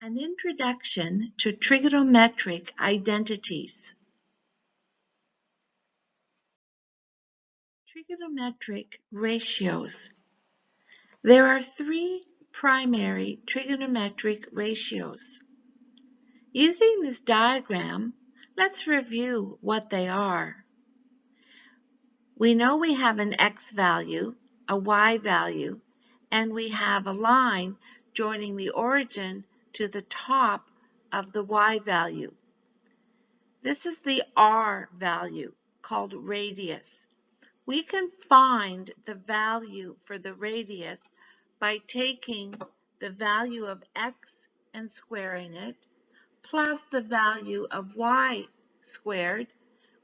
An introduction to trigonometric identities. Trigonometric ratios. There are three primary trigonometric ratios. Using this diagram, let's review what they are. We know we have an x value, a y value, and we have a line joining the origin to the top of the y value. This is the r value, called radius. We can find the value for the radius by taking the value of x and squaring it, plus the value of y squared,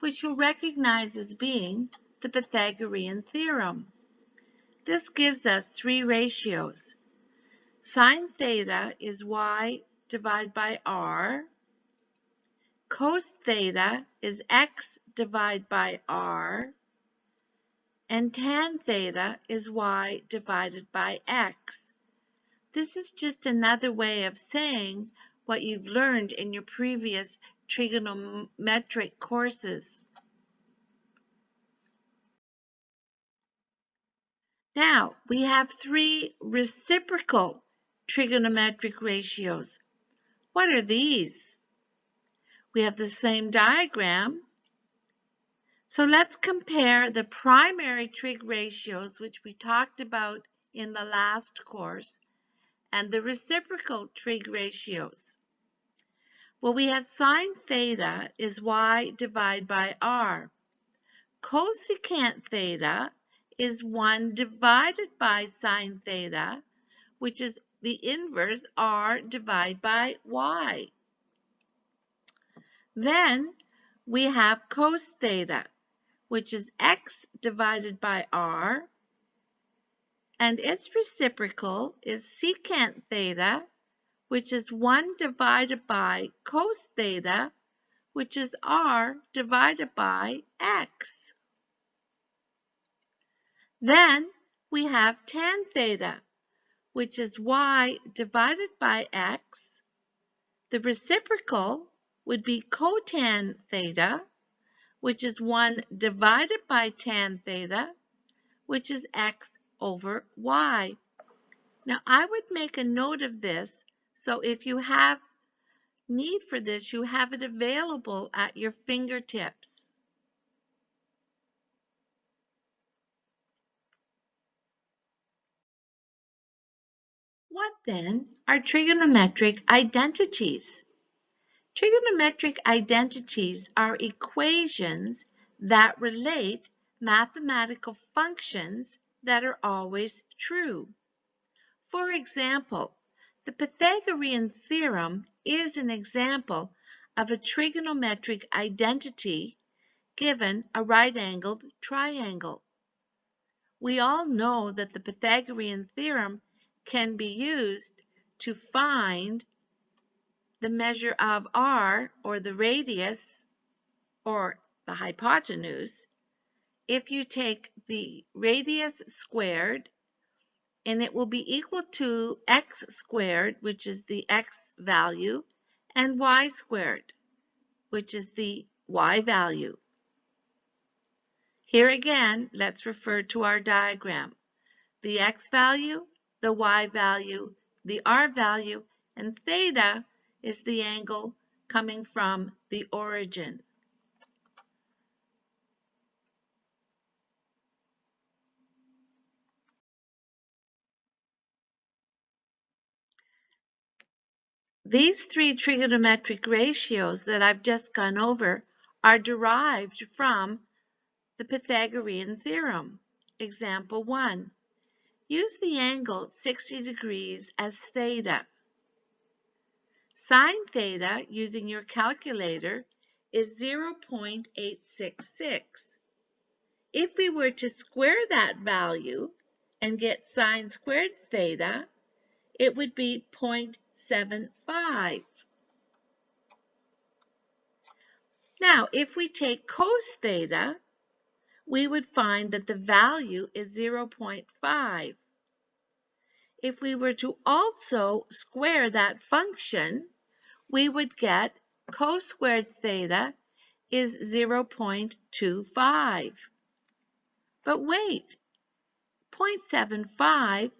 which you'll recognize as being the Pythagorean theorem. This gives us three ratios. Sine theta is y divided by r. Cos theta is x divided by r. And tan theta is y divided by x. This is just another way of saying what you've learned in your previous trigonometric courses. Now, we have three reciprocal trigonometric ratios. What are these? We have the same diagram. So let's compare the primary trig ratios, which we talked about in the last course, and the reciprocal trig ratios. Well, we have sine theta is y divided by r. Cosecant theta is 1 divided by sine theta, which is the inverse r divided by y. Then we have cos theta, which is x divided by r, and its reciprocal is secant theta, which is 1 divided by cos theta, which is r divided by x. Then we have tan theta, which is y divided by x. The reciprocal would be cotan theta, which is 1 divided by tan theta, which is x over y. Now, I would make a note of this, so if you have need for this, you have it available at your fingertips. What then are trigonometric identities? Trigonometric identities are equations that relate mathematical functions that are always true. For example, the Pythagorean theorem is an example of a trigonometric identity given a right-angled triangle. We all know that the Pythagorean theorem can be used to find the measure of r, or the radius, or the hypotenuse, if you take the radius squared, and it will be equal to x squared, which is the x value, and y squared, which is the y value. Here again, let's refer to our diagram. The x value, the y value, the r value, and theta is the angle coming from the origin. These three trigonometric ratios that I've just gone over are derived from the Pythagorean theorem. Example 1. Use the angle 60 degrees as theta. Sine theta, using your calculator, is 0.866. If we were to square that value and get sine squared theta, it would be 0.75. Now, if we take cos theta, we would find that the value is 0.5. if we were to also square that function, we would get cos squared theta is 0.25. But wait, 0.75,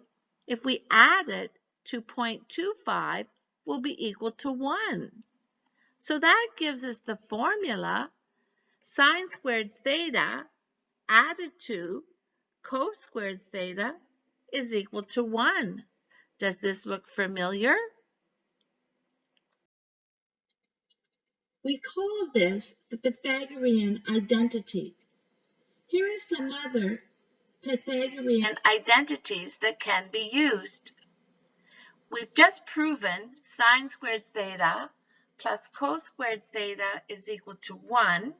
if we add it to 0.25, will be equal to 1. So that gives us the formula sine squared theta added to cos squared theta is equal to 1. Does this look familiar? We call this the Pythagorean identity. Here are some other Pythagorean identities that can be used. We've just proven sine squared theta plus cos squared theta is equal to 1.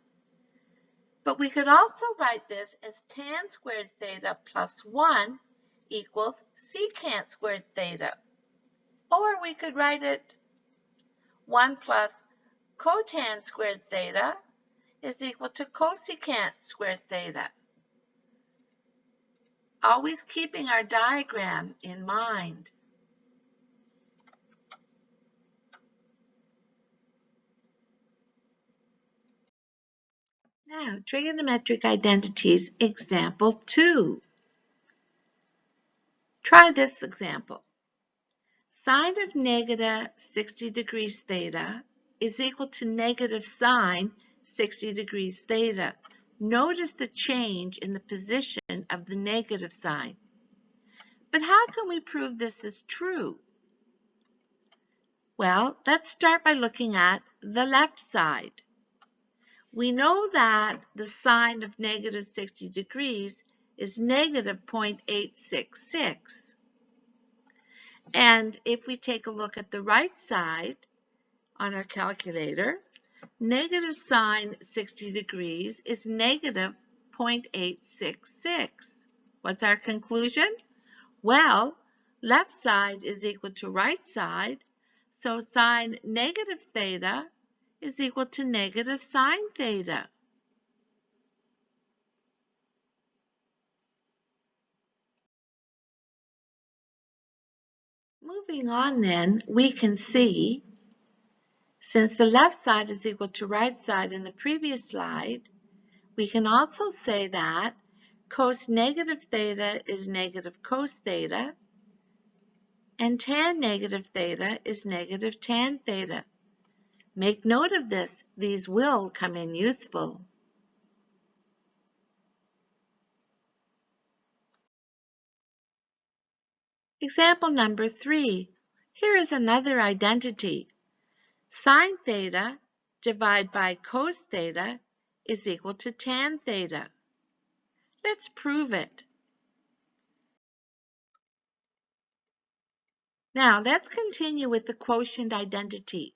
But we could also write this as tan squared theta plus 1 equals secant squared theta. Or we could write it 1 plus cotan squared theta is equal to cosecant squared theta. Always keeping our diagram in mind. Now, trigonometric identities, example 2. Try this example. Sine of negative 60 degrees theta is equal to negative sine 60 degrees theta. Notice the change in the position of the negative sign. But how can we prove this is true? Well, let's start by looking at the left side. We know that the sine of negative 60 degrees is negative 0.866. And if we take a look at the right side on our calculator, negative sine 60 degrees is negative 0.866. What's our conclusion? Well, left side is equal to right side, so sine negative theta is equal to negative sine theta. Moving on then, we can see, since the left side is equal to right side in the previous slide, we can also say that cos negative theta is negative cos theta, and tan negative theta is negative tan theta. Make note of this. These will come in useful. Example number 3. Here is another identity. Sine theta divided by cos theta is equal to tan theta. Let's prove it. Now, let's continue with the quotient identity.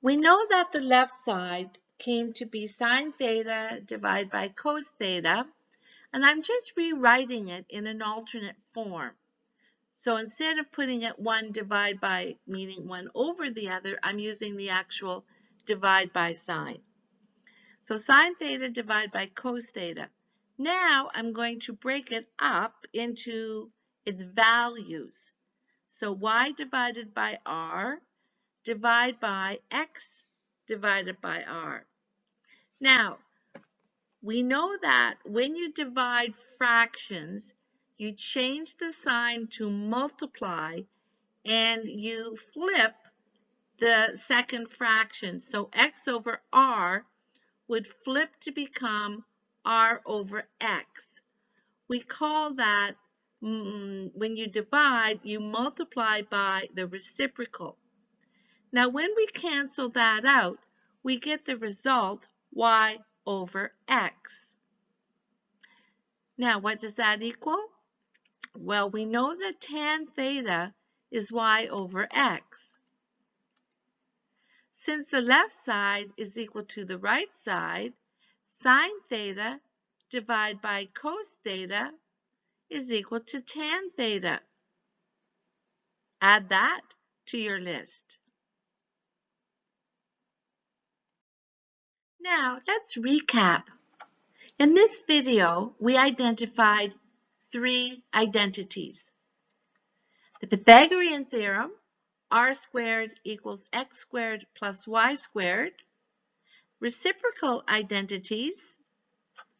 We know that the left side came to be sine theta divided by cos theta, and I'm just rewriting it in an alternate form. So instead of putting it 1 divide by, meaning 1 over the other, I'm using the actual divide by sign. So sine theta divided by cos theta. Now I'm going to break it up into its values. So y divided by r, divide by x divided by r. Now, we know that when you divide fractions, you change the sign to multiply and you flip the second fraction. So x over r would flip to become r over x. We call that when you divide, you multiply by the reciprocal. Now, when we cancel that out, we get the result y over x. Now, what does that equal? Well, we know that tan theta is y over x. Since the left side is equal to the right side, sine theta divided by cos theta is equal to tan theta. Add that to your list. Now, let's recap. In this video, we identified 3 identities. The Pythagorean theorem, r squared equals x squared plus y squared. Reciprocal identities,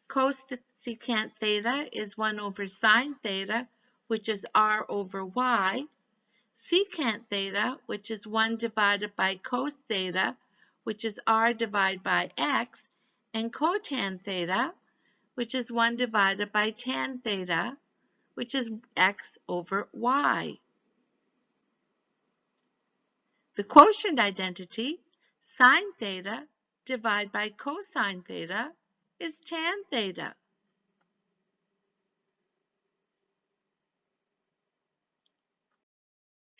cosecant theta is 1 over sine theta, which is r over y. Secant theta, which is 1 divided by cos theta, which is r divided by x, and cotan theta, which is 1 divided by tan theta, which is x over y. The quotient identity, sine theta divided by cosine theta, is tan theta.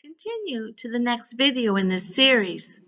Continue to the next video in this series.